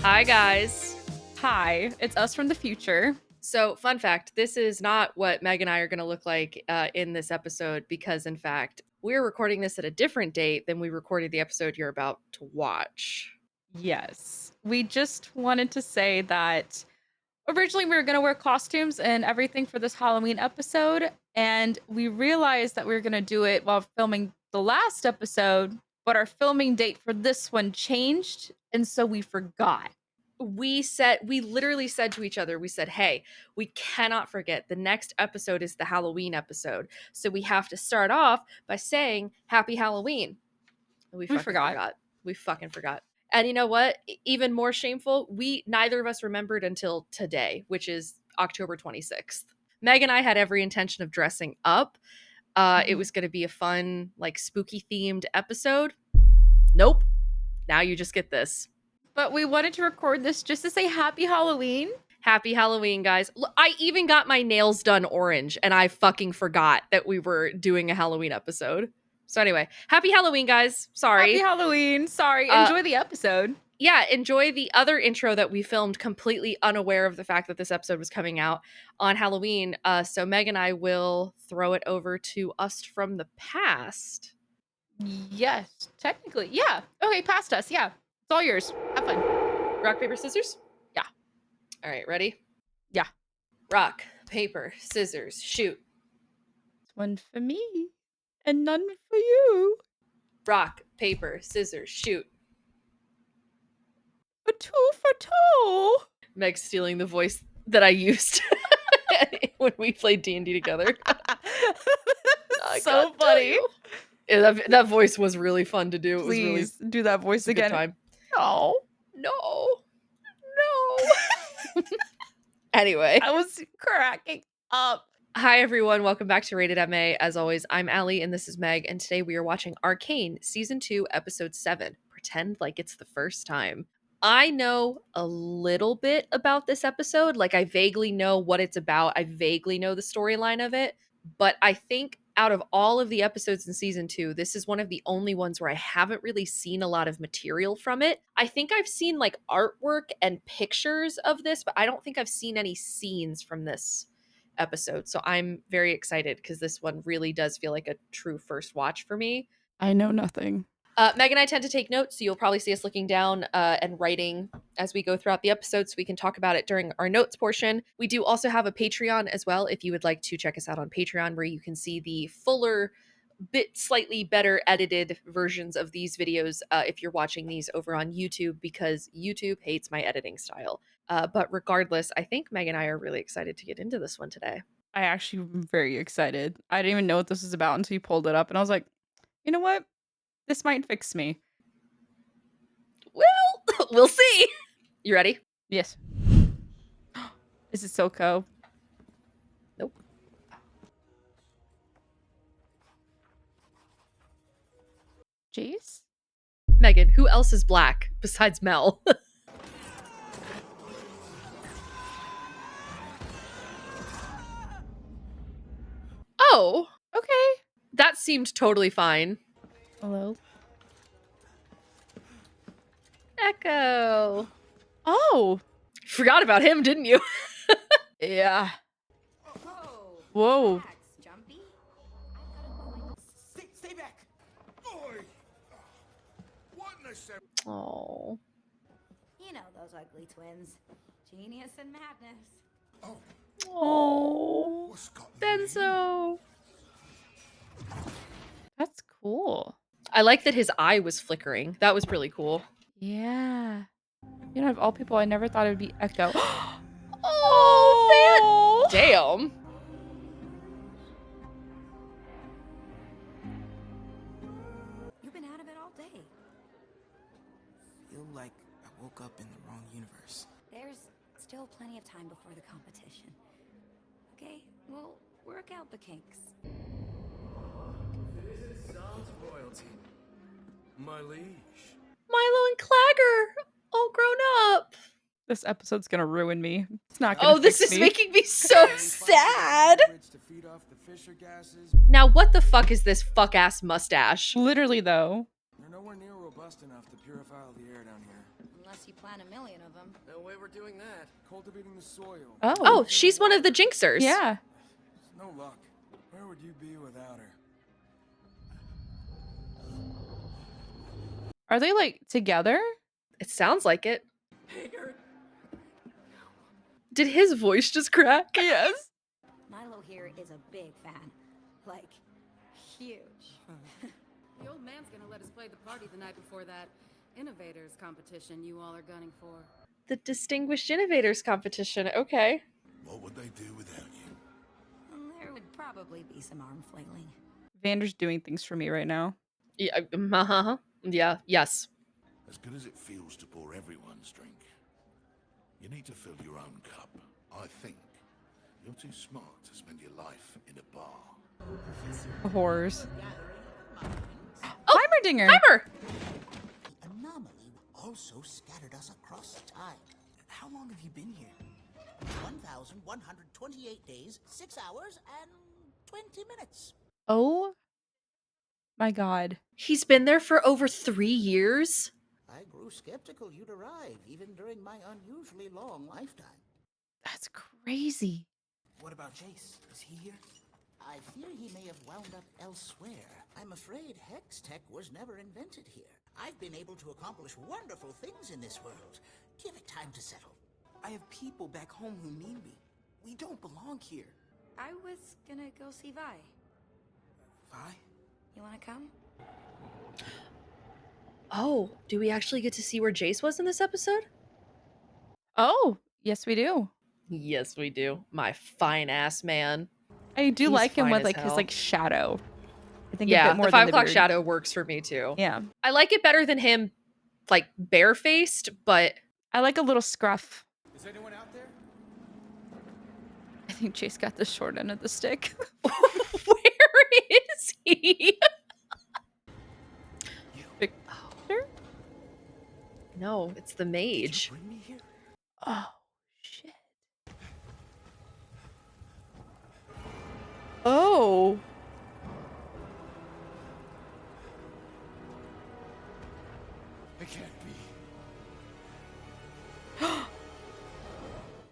Hi, guys. Hi, it's us from the future. So, fun fact, this is not what Meg and I are going to look like in this episode because, in fact, we're recording this at a different date than we recorded the episode you're about to watch. Yes. We just wanted to say that originally we were going to wear costumes and everything for this Halloween episode, and we realized that we were going to do it while filming the last episode, but our filming date for this one changed, and so we forgot. We literally said to each other, we said, hey, we cannot forget the next episode is the Halloween episode. So we have to start off by saying Happy Halloween. We forgot. We fucking forgot. And you know what? Even more shameful, neither of us remembered until today, which is October 26th. Meg and I had every intention of dressing up. It was going to be a fun, like, spooky themed episode. Nope. Now you just get this. But we wanted to record this just to say Happy Halloween. Happy Halloween, guys. I even got my nails done orange, and I fucking forgot that we were doing a Halloween episode. So anyway, happy Halloween, guys. Sorry. Happy Halloween. Sorry. Enjoy the episode. Yeah, enjoy the other intro that we filmed completely unaware of the fact that this episode was coming out on Halloween. So Meg and I will throw it over to us from the past. Yes, technically. Yeah. Okay, past us. Yeah. It's all yours. Have fun. Rock, paper, scissors? Yeah. All right, ready? Yeah. Rock, paper, scissors, shoot. One for me and none for you. Rock, paper, scissors, shoot. A two for two. Meg's stealing the voice that I used when we played D&D together. So funny. Yeah, that voice was really fun to do. It Please was really do that voice again. time. No. Anyway. I was cracking up. Hi, everyone. Welcome back to Rated MA. As always, I'm Allie, and this is Meg, and today we are watching ARCANE, Season 2, Episode 7. Pretend like it's the first time. I know a little bit about this episode. Like, I vaguely know what it's about. I vaguely know the storyline of it. But I think out of all of the episodes in Season 2, this is one of the only ones where I haven't really seen a lot of material from it. I think I've seen, like, artwork and pictures of this, but I don't think I've seen any scenes from this episode. So I'm very excited because this one really does feel like a true first watch for me. I know nothing. Meg and I tend to take notes, so you'll probably see us looking down and writing as we go throughout the episode so we can talk about it during our notes portion. We do also have a Patreon as well if you would like to check us out on Patreon, where you can see the fuller, slightly better edited versions of these videos if you're watching these over on YouTube, because YouTube hates my editing style. But regardless, I think Meg and I are really excited to get into this one today. I actually am very excited. I didn't even know what this was about until you pulled it up, and I was like, you know what? This might fix me. Well, we'll see. You ready? Yes. Is it Silco? Nope. Jayce? Megan, who else is black besides Mel? Oh. Okay. That seemed totally fine. Hello? Ekko. Oh. Forgot about him, didn't you? Yeah. Whoa. Stay back. Boy. What in the Oh. You know those ugly twins. Genius and madness. Oh. Benzo. That's cool. I like that his eye was flickering. That was really cool. Yeah. You know, of all people, I never thought it would be Ekko. Oh, damn. You've been out of it all day. Feel like I woke up in the wrong universe. There's still plenty of time before the competition. Okay, we'll work out the kinks. Zaun's royalty. My liege. Milo and Clagger, all grown up. This episode's gonna ruin me. It's not gonna this fix is me. making me so sad. Now, what the fuck is this fuck-ass mustache? Literally, though. You're nowhere near robust robust enough to purify all the air down here. Unless you plant a million of them. No way we're doing that. Cultivating the soil. Oh, she's one of the Jinxers. Yeah. It's no luck. Where would you be without her? Are they like together? It sounds like it. Did his voice just crack? Yes. Milo here is a big fan. Like, huge. The old man's gonna let us play the party the night before that innovators competition you all are gunning for. The Distinguished Innovators competition. Okay. What would they do without you? There would probably be some arm flailing. Vander's doing things for me right now. Yeah. Uh-huh. Yeah. Yes. As good as it feels to pour everyone's drink, you need to fill your own cup. I think you're too smart to spend your life in a bar. Horrors. Oh, Heimerdinger. Heimer! The anomaly also scattered us across time. How long have you been here? 1,128 days, 6 hours, and 20 minutes. Oh my god. He's been there for over 3 years. I grew skeptical you'd arrive, even during my unusually long lifetime. That's crazy. What about Jayce? Is he here? I fear he may have wound up elsewhere. I'm afraid Hex Tech was never invented here. I've been able to accomplish wonderful things in this world. Give it time to settle. I have people back home who need me. We don't belong here. I was gonna go see Vi. Vi? You wanna come? Oh, do we actually get to see where Jayce was in this episode? Oh, yes we do. Yes, we do. My fine ass man. I do He's like him fine with as like his hell. like shadow. I think a Yeah, bit more the than 5 o'clock beard. shadow works for me too. Yeah. I like it better than him, like, barefaced, but I like a little scruff. Is anyone out there? I think Jayce got the short end of the stick. where is he? Victor? No, it's the Did mage. you bring me here? Oh shit. Oh. It can't be.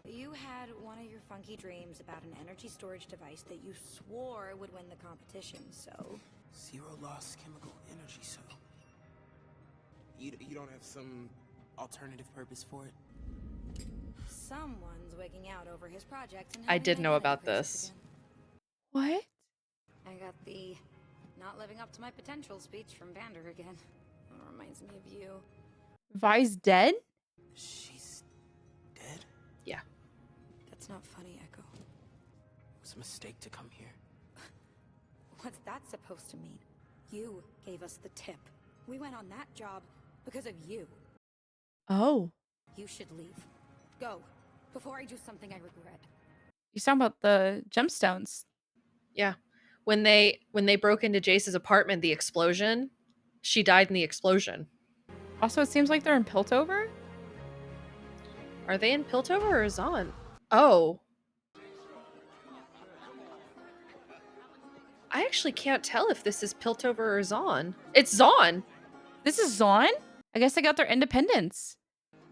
You had one of your funky dreams about an energy storage device that you swore would win the competition, so... Zero loss chemical energy cell. You don't have some alternative purpose for it? Someone's wigging out over his project and I having did an know identity about crisis this. again. What? I got the not living up to my potential speech from Vander again. It reminds me of you. Vi's dead? She's dead? Yeah. That's not funny, Ekko. It was a mistake to come here. What's that supposed to mean? You gave us the tip. We went on that job because of you. Oh. You should leave. Go. Before I do something I regret. You talking about the gemstones. Yeah. When they broke into Jayce's apartment, the explosion, she died in the explosion. Also, it seems like they're in Piltover. Are they in Piltover or Zaun? Oh. I actually can't tell if this is Piltover or Zaun. It's Zaun! This is Zaun? I guess they got their independence.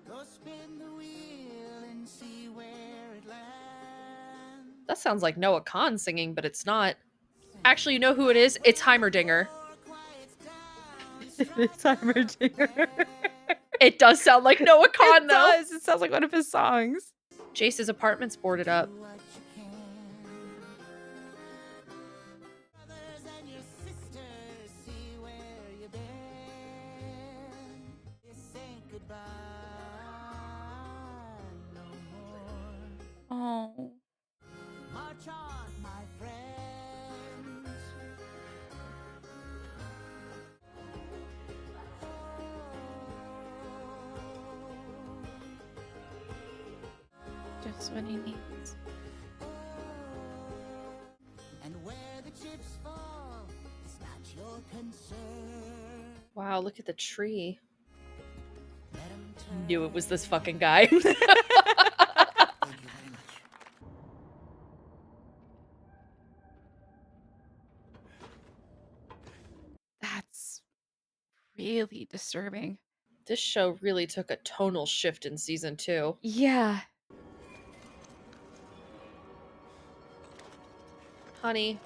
Go spin the wheel and see where it lands. That sounds like Noah Khan singing, but it's not. Actually, you know who it is? It's Heimerdinger. It's Heimerdinger. It does sound like Noah Khan, It though. does. It sounds like one of his songs. Jayce's apartment's boarded up. What you can. Brothers and your sisters, see where you've been. This ain't goodbye no more. Oh. March on, my friends. Just what he needs. And where the chips fall is not your concern. Wow, look at the tree. Let 'em turn. Knew it was this fucking guy. Thank you very much. That's really disturbing. This show really took a tonal shift in season 2. Yeah. Honey.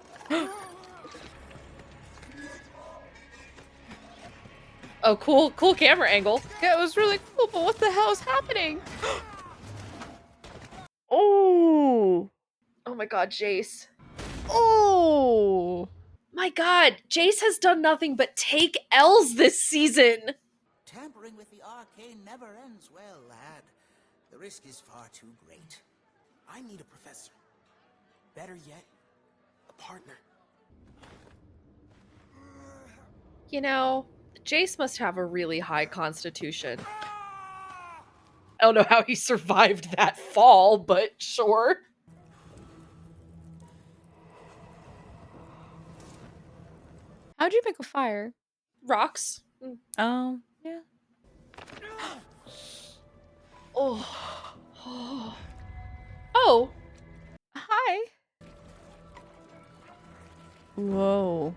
Oh, cool camera angle. Yeah, it was really cool, but what the hell is happening? Oh. Oh my god, Jayce. Oh. My god, Jayce has done nothing but take L's this season. Tampering with the arcane never ends well, lad. The risk is far too great. I need a professor. Better yet, a partner. You know, Jayce must have a really high constitution. I don't know how he survived that fall, but sure. How'd you make a fire? Rocks. Yeah. Oh. Oh. Hi. Whoa.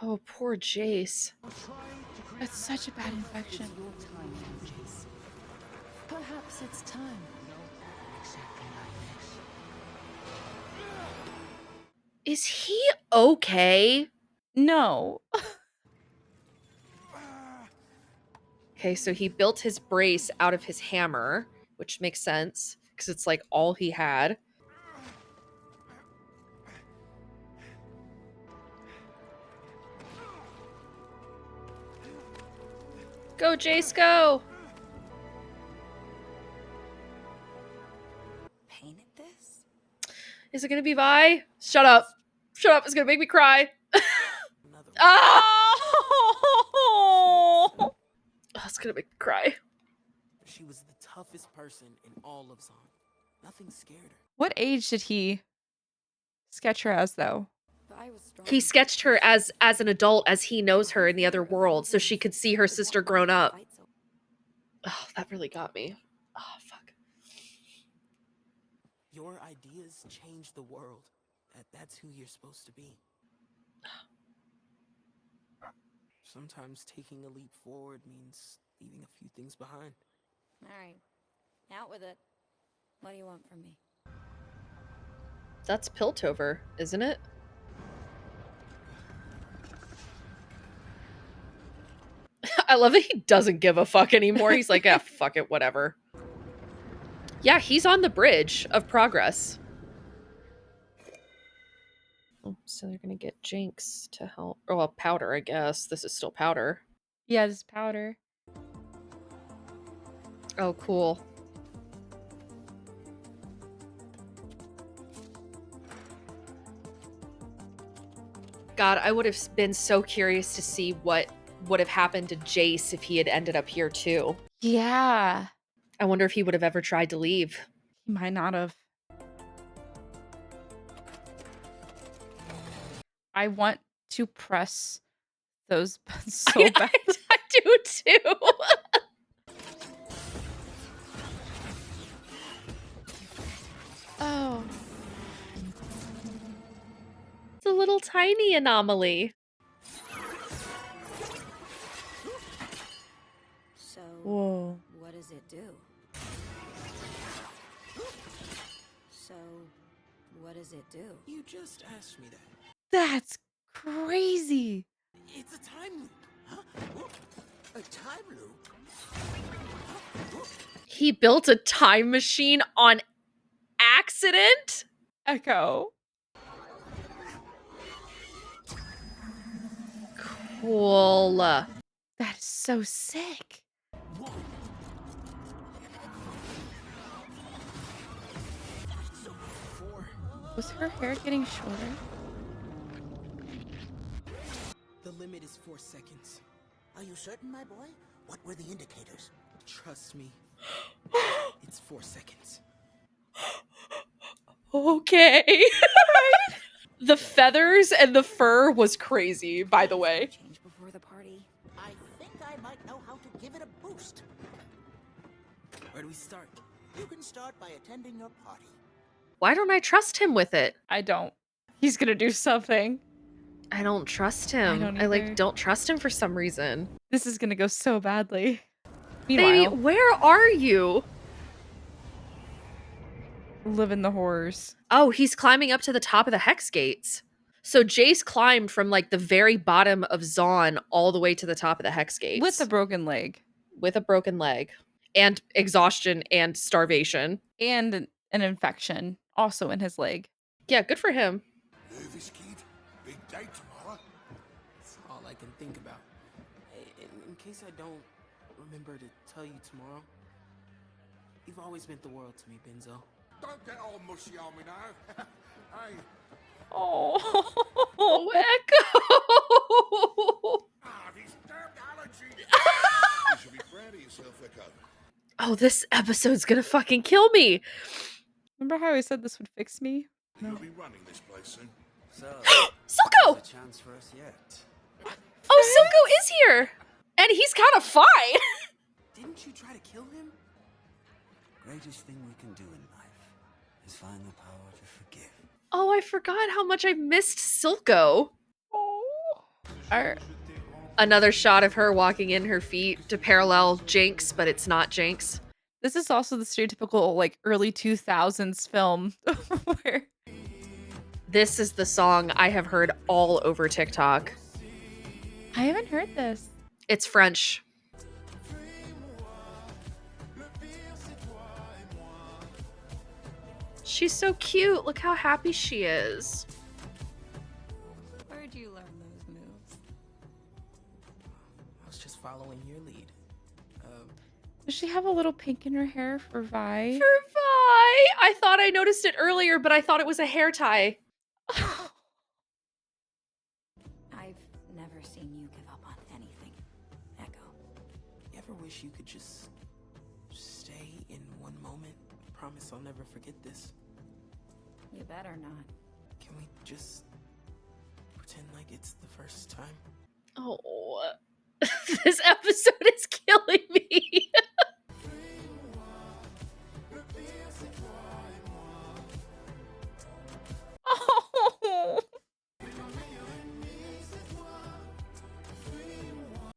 Oh, poor Jayce. That's such a bad infection. Perhaps it's time. Is he okay? No. Okay, so he built his brace out of his hammer, which makes sense because it's like all he had. Go, Jayce, go! Painted this? Is it gonna be Vi? Shut up. Shut up, it's gonna make me cry. Another Ah! Oh. Oh, it's gonna make me cry. She was the toughest person in all of Zaun. Nothing scared her. What age did he sketch her as, though? I was strong. He sketched her as an adult as he knows her in the other world, so she could see her sister grown up. Oh, that really got me. Oh, fuck. Your ideas change the world. That's who you're supposed to be. Sometimes taking a leap forward means leaving a few things behind. Alright. Out with it. What do you want from me? That's Piltover, isn't it? I love that he doesn't give a fuck anymore. He's like, yeah, fuck it, whatever. Yeah, he's on the bridge of progress. Oh, so they're gonna get Jinx to help. Oh, well, Powder, I guess. This is still Powder. Yeah, this powder. Oh, cool. God, I would have been so curious to see what would have happened to Jayce if he had ended up here too. Yeah. I wonder if he would have ever tried to leave. He might not have. I want to press those buttons so bad. I do too. Oh. It's a little tiny anomaly. So, Whoa. what does it do? So, what does it do? You just asked me that. That's crazy. It's a time loop. Huh? A time loop? He built a time machine on accident? Ekko. Cool. That is so sick. Was her hair getting shorter? The limit is 4 seconds. Are you certain, my boy? What were the indicators? Trust me. It's 4 seconds. Okay. The feathers and the fur was crazy, by the way. Change before the party. I think I get a boost. Where do we start? You can start by attending your party. Why don't I trust him with it? I don't. He's gonna do something. I don't trust him. don't I either. don't trust him for some reason. This is gonna go so badly. Baby, Meanwhile, where are you? living the horrors. Oh, he's climbing up to the top of the hex gates. So Jayce climbed from like the very bottom of Zaun all the way to the top of the hex gates. With a broken leg. With a broken leg. And exhaustion and starvation. And an infection also in his leg. Yeah, good for him. Nervous kid? Big day tomorrow. That's all I can think about. Hey, in case I don't remember to tell you tomorrow, you've always meant the world to me, Benzo. Don't get all mushy on me now. Hey, Oh, Ekko! these damned allergies. You should be proud of yourself, Ekko. Oh, this episode's gonna fucking kill me. Remember how I said this would fix me? You'll be running this place soon. So, Silco! there's a chance for us yet. Oh, Silco is here! And he's kind of fine. Didn't you try to kill him? Greatest thing we can do in life is find the power to forgive. Oh, I forgot how much I missed Silco. Another shot of her walking in her feet to parallel Jinx, but it's not Jinx. This is also the stereotypical like early 2000s film where This is the song I have heard all over TikTok. I haven't heard this. It's French. She's so cute. Look how happy she is. Where'd you learn those moves? I was just following your lead. Does she have a little pink in her hair for Vi? For Vi! I thought I noticed it earlier, but I thought it was a hair tie. I've never seen you give up on anything, Ekko. You ever wish you could just stay in one moment? Promise I'll never forget this. You better not. Can we just pretend like it's the first time? Oh, this episode is killing me. Oh.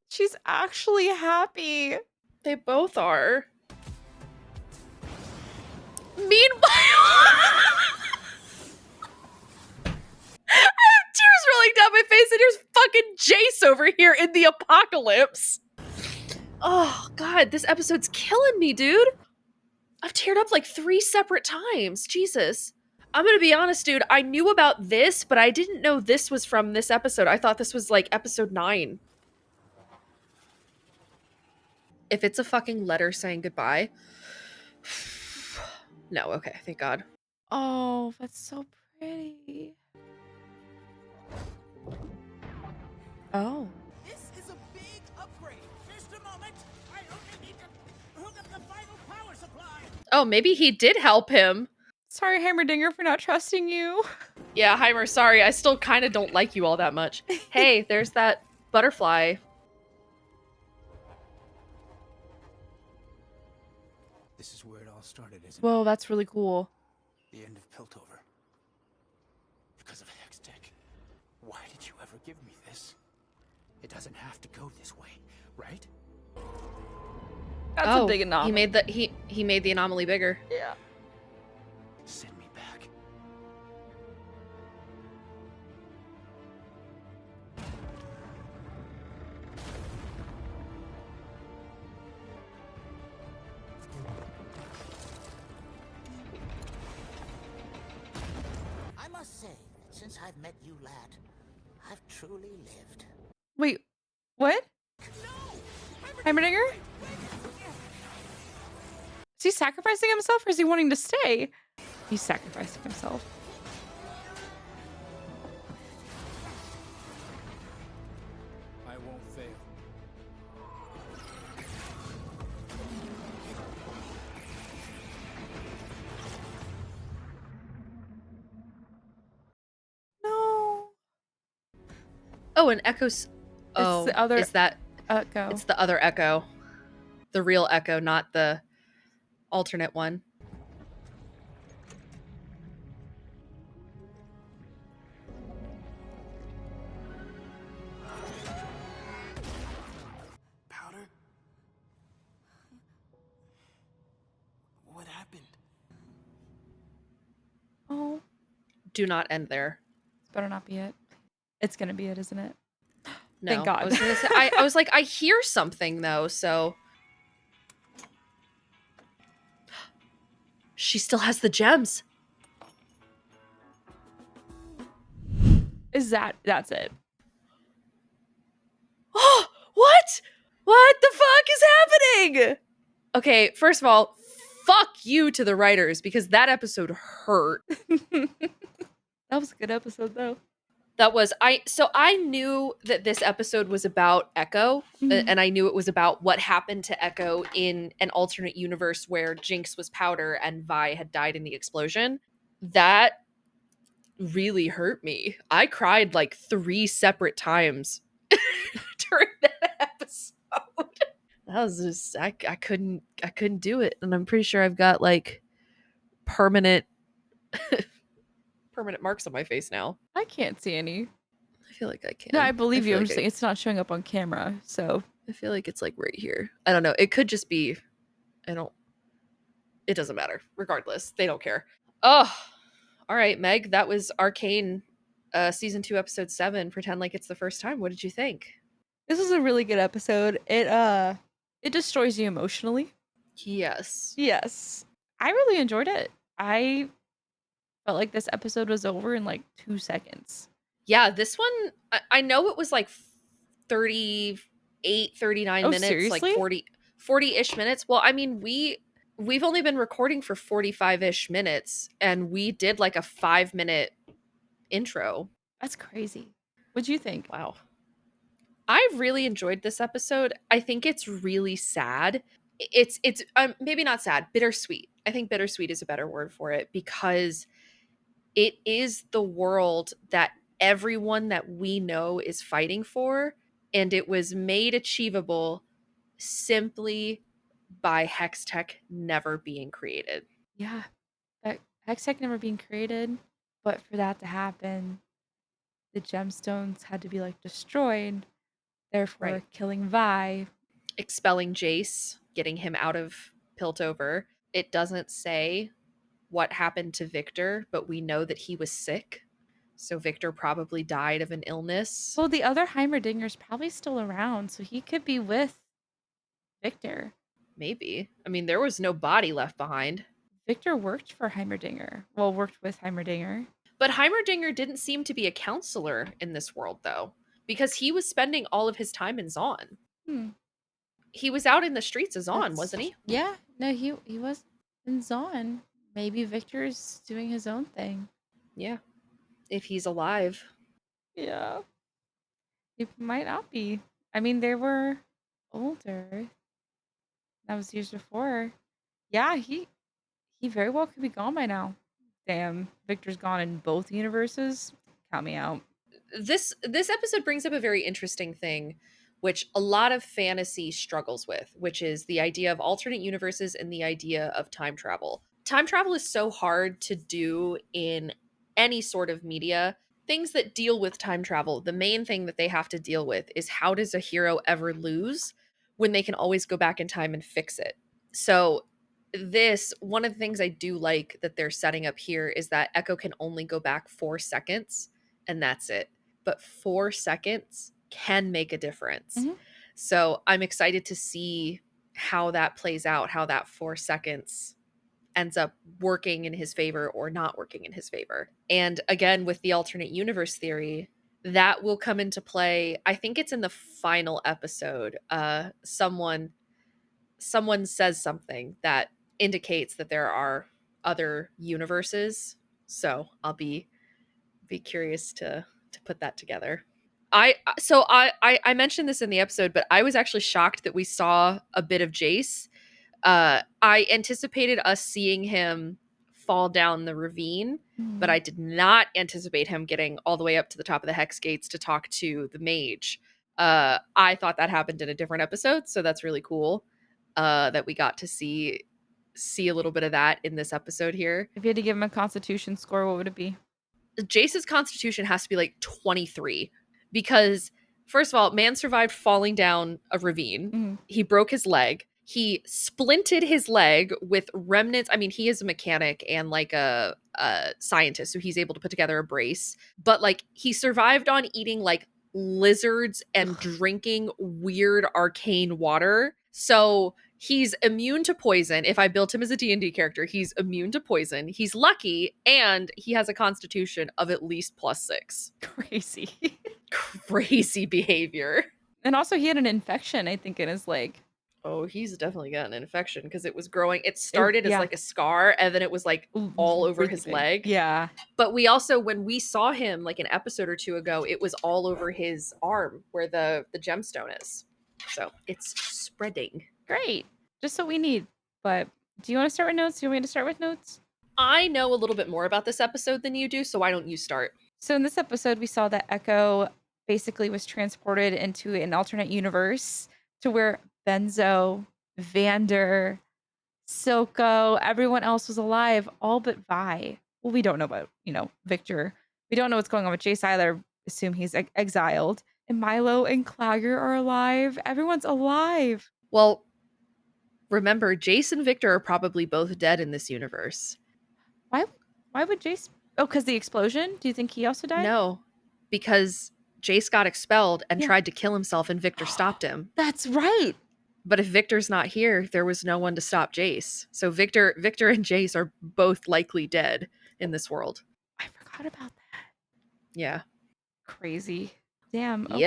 She's actually happy. They both are. Meanwhile, I have tears rolling down my face, and here's fucking Jayce over here in the apocalypse. Oh, God, this episode's killing me, dude. I've teared up like 3 separate times. Jesus. I'm gonna be honest, dude. I knew about this, but I didn't know this was from this episode. I thought this was like episode 9. If it's a fucking letter saying goodbye. No, okay, thank God. Oh, that's so pretty. Oh. This is a big upgrade. Just a moment. I only need to hook up the final power supply. Oh, maybe he did help him. Sorry, Heimerdinger, for not trusting you. Yeah, Heimer, sorry. I still kind of don't like you all that much. Hey, there's that butterfly. This is where it all started, isn't Whoa, that's really cool. it? The end of Piltover. Because of Hextech. Why did you ever give me this? It doesn't have to go this way, right? That's a big anomaly. He made the anomaly bigger. Yeah. Send me back. I must say, since I've met you, lad, I've truly lived. Wait, what? Heimerdinger? Is he sacrificing himself or is he wanting to stay? He's sacrificing himself. I won't fail. No. Oh, and Ekko's... Oh, the other is that... Ekko. It's the other Ekko. The real Ekko, not the alternate one. Powder? What happened? Oh, Do not end there. this better not be it. It's gonna be it, isn't it? No. Thank God. I was gonna say, I was like, I hear something though, so. She still has the gems. That's it. Oh, what? What the fuck is happening? Okay, first of all, fuck you to the writers because that episode hurt. That was a good episode though. So I knew that this episode was about Ekko, and I knew it was about what happened to Ekko in an alternate universe where Jinx was powder and Vi had died in the explosion. That really hurt me. I cried like 3 separate times during that episode. That was just I couldn't do it, and I'm pretty sure I've got like permanent marks on my face now. I can't see any. I feel like I can. No, I believe you. feel I'm like just saying it's not showing up on camera, so I feel like it's like right here. I don't know. It could just be. It doesn't matter. Regardless, they don't care. Oh, all right, Meg. That was Arcane, season 2, episode 7. Pretend like it's the first time. What did you think? this was a really good episode. It destroys you emotionally. Yes. Yes. I really enjoyed it. I felt like this episode was over in like 2 seconds. Yeah, this one. I know it was like 38, 39 minutes, seriously? like 40-ish minutes. Well, I mean, we've only been recording for 45-ish minutes, and we did like a 5-minute intro. That's crazy. What'd you think? Wow. I really enjoyed this episode. I think it's really sad. It's maybe not sad, bittersweet. I think bittersweet is a better word for it because it is the world that everyone that we know is fighting for, and it was made achievable simply by Hextech never being created. Yeah. That Hextech never being created, but for that to happen, the gemstones had to be like destroyed, therefore Right. killing Vi. Expelling Jayce, getting him out of Piltover. It doesn't say what happened to Victor, but we know that he was sick. So Victor probably died of an illness. Well, the other Heimerdinger's probably still around, so he could be with Victor. Maybe. I mean, there was no body left behind. Victor worked for Heimerdinger. Well, worked with Heimerdinger. But Heimerdinger didn't seem to be a counselor in this world, though, because he was spending all of his time in Zaun. He was out in the streets of Zaun, wasn't he? Yeah. No, he was in Zaun. Maybe Victor's doing his own thing. Yeah. If he's alive. Yeah. He might not be. I mean, they were older. That was years before. Yeah, he very well could be gone by now. Damn, Victor's gone in both universes. Count me out. This episode brings up a very interesting thing, which a lot of fantasy struggles with, which is the idea of alternate universes and the idea of time travel. Time travel is so hard to do in any sort of media. Things that deal with time travel, the main thing that they have to deal with is how does a hero ever lose when they can always go back in time and fix it. So one of the things I do like that they're setting up here is that Ekko can only go back 4 seconds and that's it. But 4 seconds can make a difference. Mm-hmm. So I'm excited to see how that plays out, how that 4 seconds ends up working in his favor or not working in his favor. And again, with the alternate universe theory, that will come into play. I think it's in the final episode. Someone says something that indicates that there are other universes. So I'll be curious to put that together. I mentioned this in the episode, but I was actually shocked that we saw a bit of Jayce. I anticipated us seeing him fall down the ravine, but I did not anticipate him getting all the way up to the top of the Hex Gates to talk to the mage. I thought that happened in a different episode, so that's really cool. that we got to see a little bit of that in this episode here. If you had to give him a constitution score, what would it be? Jayce's constitution has to be like 23 because first of all, man survived falling down a ravine. Mm-hmm. He broke his leg. He splinted his leg with remnants. I mean, he is a mechanic and like a scientist, so he's able to put together a brace. But like he survived on eating like lizards and drinking weird arcane water. So he's immune to poison. If I built him as a D&D character, he's immune to poison. He's lucky, and he has a constitution of at least +6. Crazy. Crazy behavior. And also he had an infection, I think, in his leg. Oh, he's definitely got an infection because it was growing. It started as yeah. like a scar, and then it was like all over his leg. Yeah. But we also, when we saw him like an episode or two ago, it was all over his arm where the gemstone is. So it's spreading. Great. Just what we need. But do you want to start with notes? Do you want me to start with notes? I know a little bit more about this episode than you do, so why don't you start? So in this episode, we saw that Ekko basically was transported into an alternate universe to where Benzo, Vander, Silco, everyone else was alive, all but Vi. Well, we don't know about, Victor. We don't know what's going on with Jayce either. Assume he's exiled. And Milo and Clagger are alive. Everyone's alive. Well, remember, Jayce and Victor are probably both dead in this universe. Why would Jayce? Oh, because the explosion? Do you think he also died? No, because Jayce got expelled and tried to kill himself, and Victor stopped him. That's right. But if Victor's not here, there was no one to stop Jayce. So Victor and Jayce are both likely dead in this world. I forgot about that. Yeah. Crazy. Damn. Okay.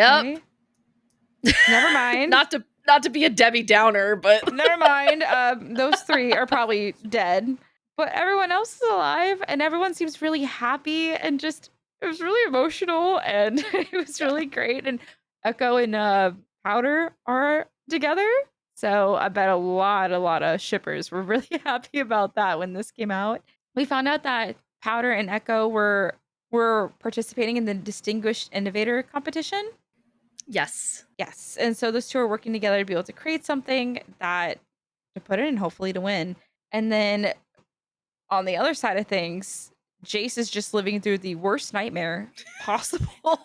Yep. Never mind. Not to be a Debbie Downer, but never mind. Those three are probably dead. But everyone else is alive, and everyone seems really happy, and just it was really emotional, and it was really great. And Ekko and Powder are together, so I bet a lot of shippers were really happy about that when this came out. We found out that Powder and Ekko were participating in the Distinguished Innovator competition. Yes. And so those two are working together to be able to create something that to put in, hopefully to win. And then on the other side of things, Jayce is just living through the worst nightmare possible.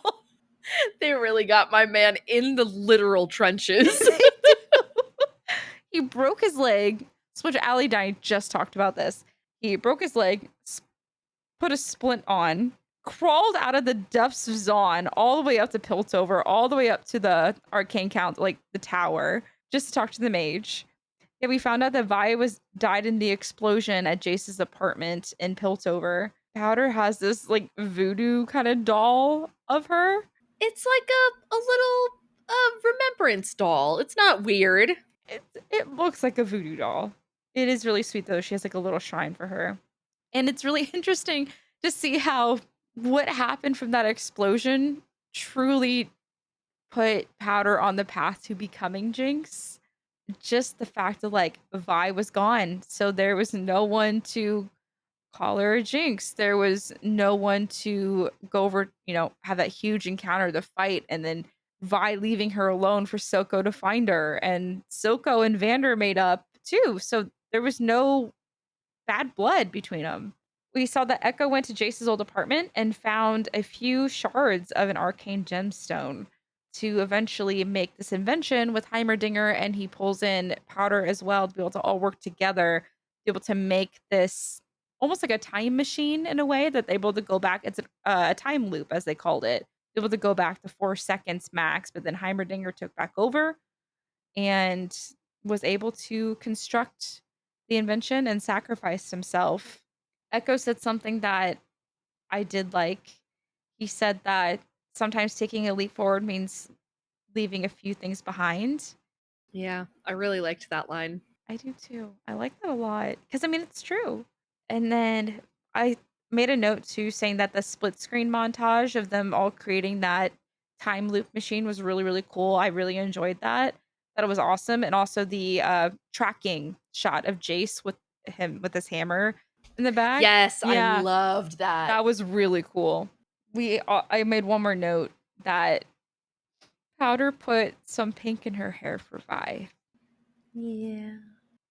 They really got my man in the literal trenches. He broke his leg, which Allie and I just talked about this. He broke his leg, put a splint on, crawled out of the depths of Zaun all the way up to Piltover, all the way up to the Arcane Count, like the tower, just to talk to the mage. Yeah, we found out that Vi died in the explosion at Jayce's apartment in Piltover. Powder has this like voodoo kind of doll of her. It's like a little remembrance doll. It's not weird. It looks like a voodoo doll. It is really sweet though. She has like a little shrine for her. And it's really interesting to see how what happened from that explosion truly put Powder on the path to becoming Jinx. Just the fact of like Vi was gone, so there was no one to call her a Jinx. There was no one to go over, have that huge encounter, the fight, and then Vi leaving her alone for Silco to find her, and Silco and Vander made up too. So there was no bad blood between them. We saw that Ekko went to Jayce's old apartment and found a few shards of an arcane gemstone to eventually make this invention with Heimerdinger, and he pulls in Powder as well to be able to all work together, be able to make this almost like a time machine in a way that they're able to go back. It's a time loop, as they called it, able to go back to 4 seconds max, but then Heimerdinger took back over and was able to construct the invention and sacrificed himself. Ekko said something that I did like. He said that sometimes taking a leap forward means leaving a few things behind. Yeah, I really liked that line. I do too. I like that a lot because it's true. And then I made a note too saying that the split screen montage of them all creating that time loop machine was really, really cool. I really enjoyed that. That it was awesome. And also the tracking shot of Jayce with his hammer in the back. Yes, yeah. I loved that. That was really cool. I made one more note that Powder put some pink in her hair for Vi. Yeah.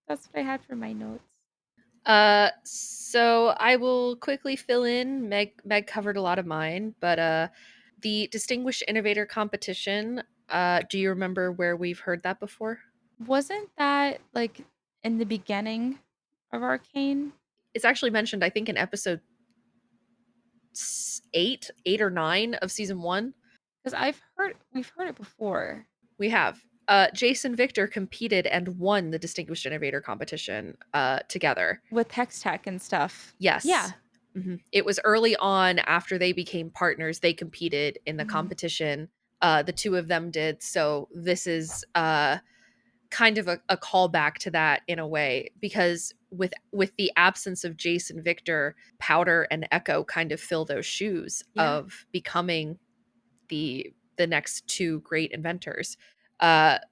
That's what I had for my notes. So I will quickly fill in. Meg covered a lot of mine, but the Distinguished Innovator competition, do you remember where we've heard that before? Wasn't that like in the beginning of Arcane? It's actually mentioned, I think, in episode 8 or 9 of season 1. Because we've heard it before. We have. Jayce and Victor competed and won the Distinguished Innovator competition together. With Hex Tech and stuff. Yes. Yeah. It was early on after they became partners. They competed in the Mhm. competition. The two of them did. So this is kind of a callback to that in a way, because with the absence of Jayce and Victor, Powder and Ekko kind of fill those shoes Yeah. of becoming the next two great inventors.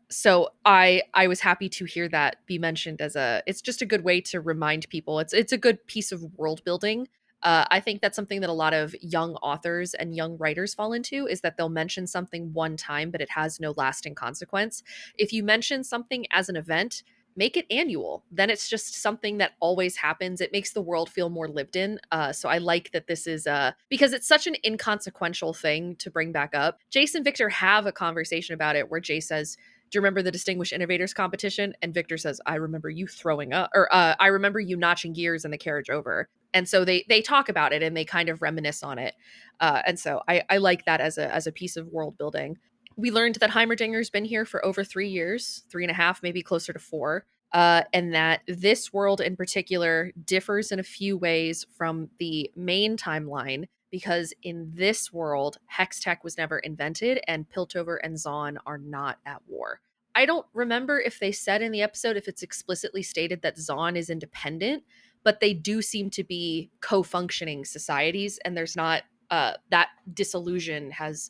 So I was happy to hear that be mentioned as it's just a good way to remind people. It's a good piece of world building. I think that's something that a lot of young authors and young writers fall into, is that they'll mention something one time, but it has no lasting consequence. If you mention something as an event, make it annual. Then it's just something that always happens. It makes the world feel more lived in. So I like that this is because it's such an inconsequential thing to bring back up. Jayce and Victor have a conversation about it where Jayce says, "Do you remember the Distinguished Innovators competition?" And Victor says, "I remember you throwing up, or I remember you notching gears in the carriage over." And so they talk about it and they kind of reminisce on it. And so I like that as a piece of world building. We learned that Heimerdinger's been here for over 3 years, 3.5, maybe closer to 4. And that this world in particular differs in a few ways from the main timeline, because in this world, Hex Tech was never invented and Piltover and Zaun are not at war. I don't remember if they said in the episode if it's explicitly stated that Zaun is independent, but they do seem to be co-functioning societies, and there's not that disillusion has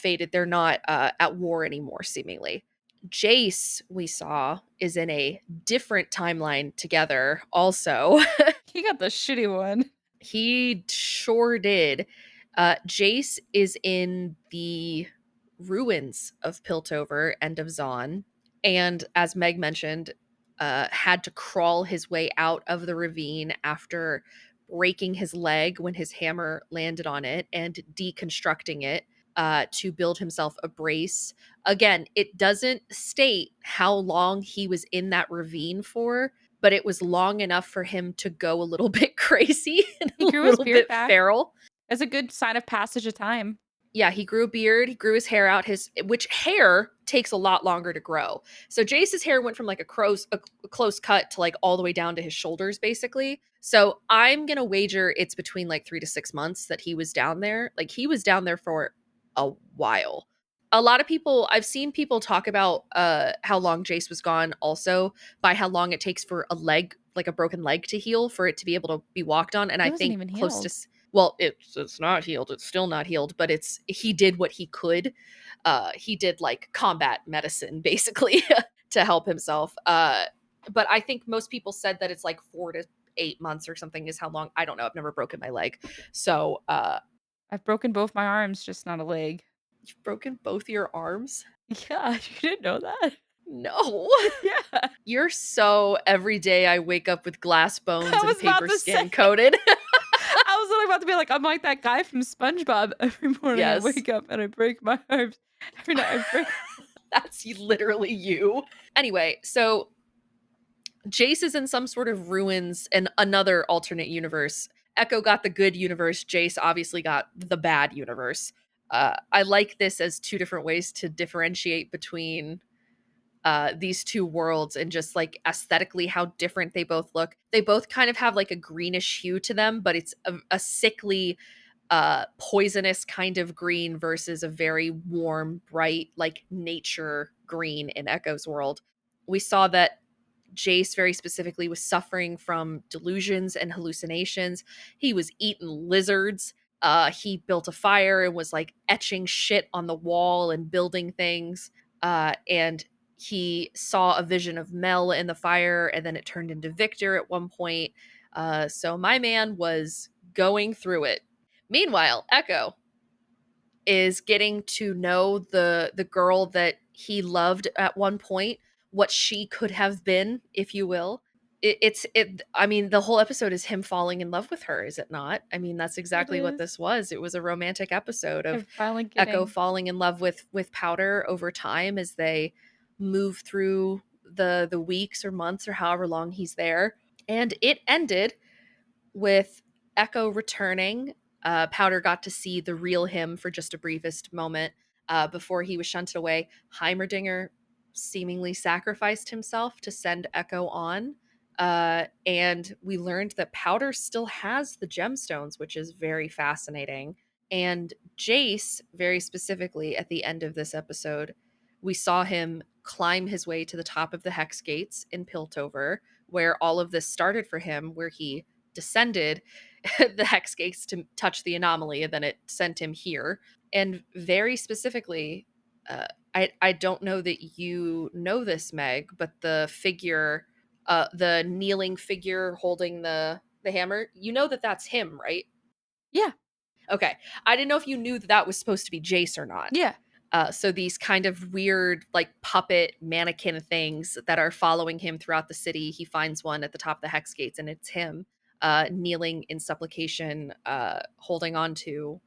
faded. They're not at war anymore, seemingly. Jayce, we saw, is in a different timeline together also. He got the shitty one. He sure did. Jayce is in the ruins of Piltover and of Zaun, and as Meg mentioned, had to crawl his way out of the ravine after breaking his leg when his hammer landed on it and deconstructing it to build himself a brace. Again, it doesn't state how long he was in that ravine for, but it was long enough for him to go a little bit crazy and He a grew his little beard bit back. feral. As a good sign of passage of time. Yeah, he grew a beard, he grew his hair out, which hair takes a lot longer to grow. So Jace's hair went from like a close cut to like all the way down to his shoulders, basically. So I'm gonna wager it's between like 3 to 6 months that he was down there. Like he was down there for a while. A lot of people, I've seen people talk about how long Jayce was gone also by how long it takes for a leg, like a broken leg, to heal for it to be able to be walked on. And He I wasn't think even close healed. to well, it's not healed. It's still not healed, but he did what he could. He did like combat medicine basically to help himself. But I think most people said that it's like 4 to 8 months or something is how long. I don't know. I've never broken my leg, so I've broken both my arms, just not a leg. you've broken both your arms. Yeah, you didn't know that? No. Yeah. You're so every day I wake up with glass bones I and was about paper to skin say. coated. I was literally about to be like, I'm like that guy from SpongeBob. Every morning Yes. I wake up and I break my arms. Every night I break. That's literally you. Anyway, so Jayce is in some sort of ruins in another alternate universe. Ekko got the good universe. Jayce obviously got the bad universe. I like this as two different ways to differentiate between these two worlds and just like aesthetically how different they both look. They both kind of have like a greenish hue to them, but it's a sickly, poisonous kind of green versus a very warm, bright, like nature green in Ekko's world. We saw that Jayce very specifically was suffering from delusions and hallucinations. He was eating lizards. He built a fire and was like etching shit on the wall and building things. And he saw a vision of Mel in the fire, and then it turned into Victor at one point. So my man was going through it. Meanwhile, Ekko is getting to know the girl that he loved at one point what she could have been, if you will. I mean, the whole episode is him falling in love with her, is it not? I mean, that's exactly what is. this was. It was a romantic episode of I'm finally Ekko getting. falling in love with Powder over time as they move through the weeks or months or however long he's there. And it ended with Ekko returning. Powder got to see the real him for just a briefest moment before he was shunted away. Heimerdinger seemingly sacrificed himself to send Ekko on. And we learned that Powder still has the gemstones, which is very fascinating. And Jayce, very specifically, at the end of this episode, we saw him climb his way to the top of the Hex Gates in Piltover, where all of this started for him, where he descended the Hex Gates to touch the anomaly, and then it sent him here. And very specifically, I don't know that you know this, Meg, but the figure, the kneeling figure holding the hammer, you know that that's him, right? Yeah. Okay. I didn't know if you knew that that was supposed to be Jayce or not. Yeah. So these kind of weird, like puppet mannequin things that are following him throughout the city. He finds one at the top of the Hex Gates, and it's him kneeling in supplication, holding on to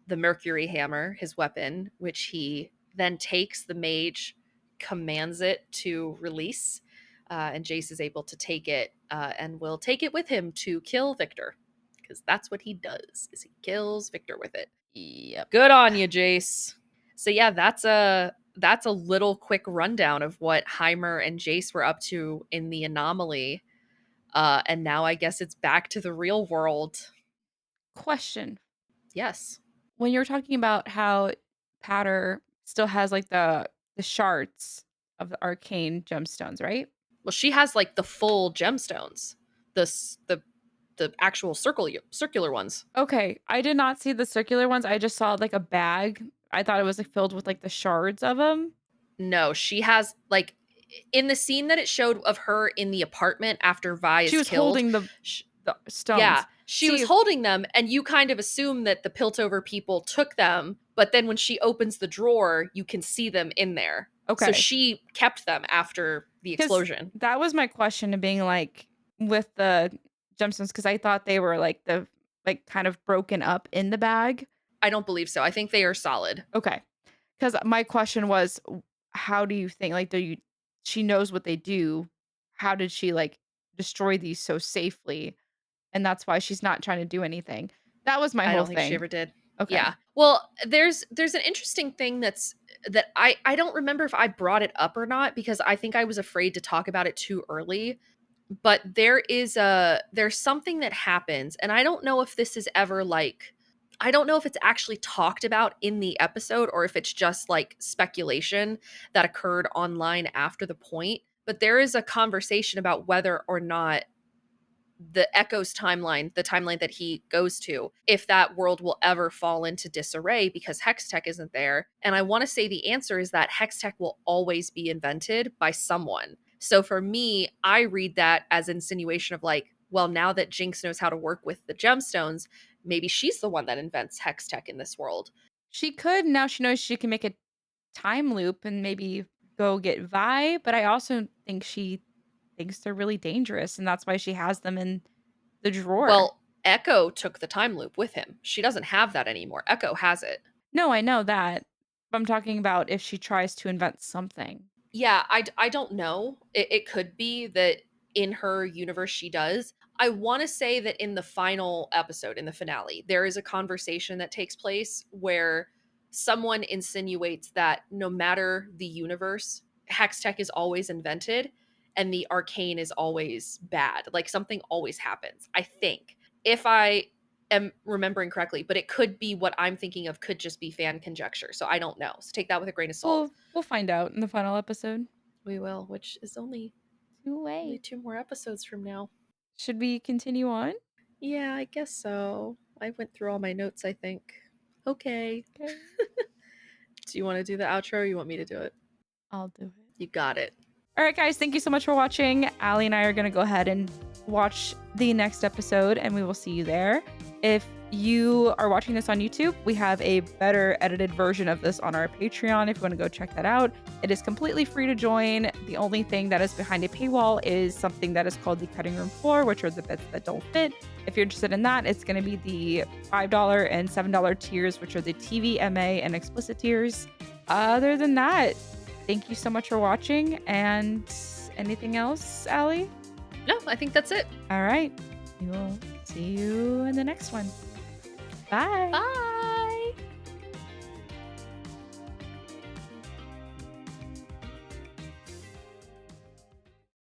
the Mercury hammer, his weapon, which he then takes. The mage commands it to release, and Jayce is able to take it and will take it with him to kill Victor, because that's what he does, is he kills Victor with it. Yep. Good on you, Jayce. So yeah, that's a little quick rundown of what Heimer and Jayce were up to in the anomaly. And now I guess it's back to the real world. Question. Yes. When you're talking about how Powder still has like the shards of the arcane gemstones, right? Well, she has like the full gemstones, the actual circular ones. Okay, I did not see the circular ones. I just saw like a bag. I thought it was like filled with like the shards of them. No, she has like in the scene that it showed of her in the apartment after Vi She is was killed, holding the stones. yeah, she was holding them, and you kind of assume that the Piltover people took them, but then when she opens the drawer, you can see them in there. Okay. So she kept them after the 'Cause explosion. that was my question to being like with the gemstones, because I thought they were like the like kind of broken up in the bag. I don't believe so. I think they are solid. Okay. Because my question was, how do you think, like, she knows what they do. How did she like destroy these so safely? And that's why she's not trying to do anything. That was my I whole don't think she thing. ever did. Okay. Yeah. Well, there's an interesting thing that I don't remember if I brought it up or not, because I think I was afraid to talk about it too early. But there's something that happens, and I don't know if this is ever like, I don't know if it's actually talked about in the episode or if it's just like speculation that occurred online after the point. But there is a conversation about whether or not the Ekko's timeline, the timeline that he goes to, if that world will ever fall into disarray because Hextech isn't there. And I want to say the answer is that Hextech will always be invented by someone. So for me, I read that as insinuation of like, well, now that Jinx knows how to work with the gemstones, maybe she's the one that invents Hextech in this world. She could, now she knows she can make a time loop and maybe go get Vi, but I also think she thinks they're really dangerous, and that's why she has them in the drawer. Well, Ekko took the time loop with him. She doesn't have that anymore. Ekko has it. No, I know that. But I'm talking about if she tries to invent something. Yeah, I don't know. It could be that in her universe she does. I want to say that in the final episode, in the finale, there is a conversation that takes place where someone insinuates that no matter the universe, Hextech is always invented and the arcane is always bad. Like something always happens, I think. If I am remembering correctly, but it could be what I'm thinking of, could just be fan conjecture. So I don't know. So take that with a grain of salt. We'll find out in the final episode. We will, which is only 2 more episodes from now. Should we continue on? Yeah, I guess so. I went through all my notes, I think. Okay. Okay. Do you want to do the outro or you want me to do it? I'll do it. You got it. All right, guys. Thank you so much for watching. Allie and I are going to go ahead and watch the next episode, and we will see you there. If you are watching this on YouTube, we have a better edited version of this on our Patreon if you want to go check that out. It is completely free to join. The only thing that is behind a paywall is something that is called the cutting room floor, which are the bits that don't fit. If you're interested in that, it's going to be the $5 and $7 tiers, which are the TV, MA, and explicit tiers. Other than that, thank you so much for watching. And anything else, Allie? No, I think that's it. All right. We will see you in the next one. Bye. Bye.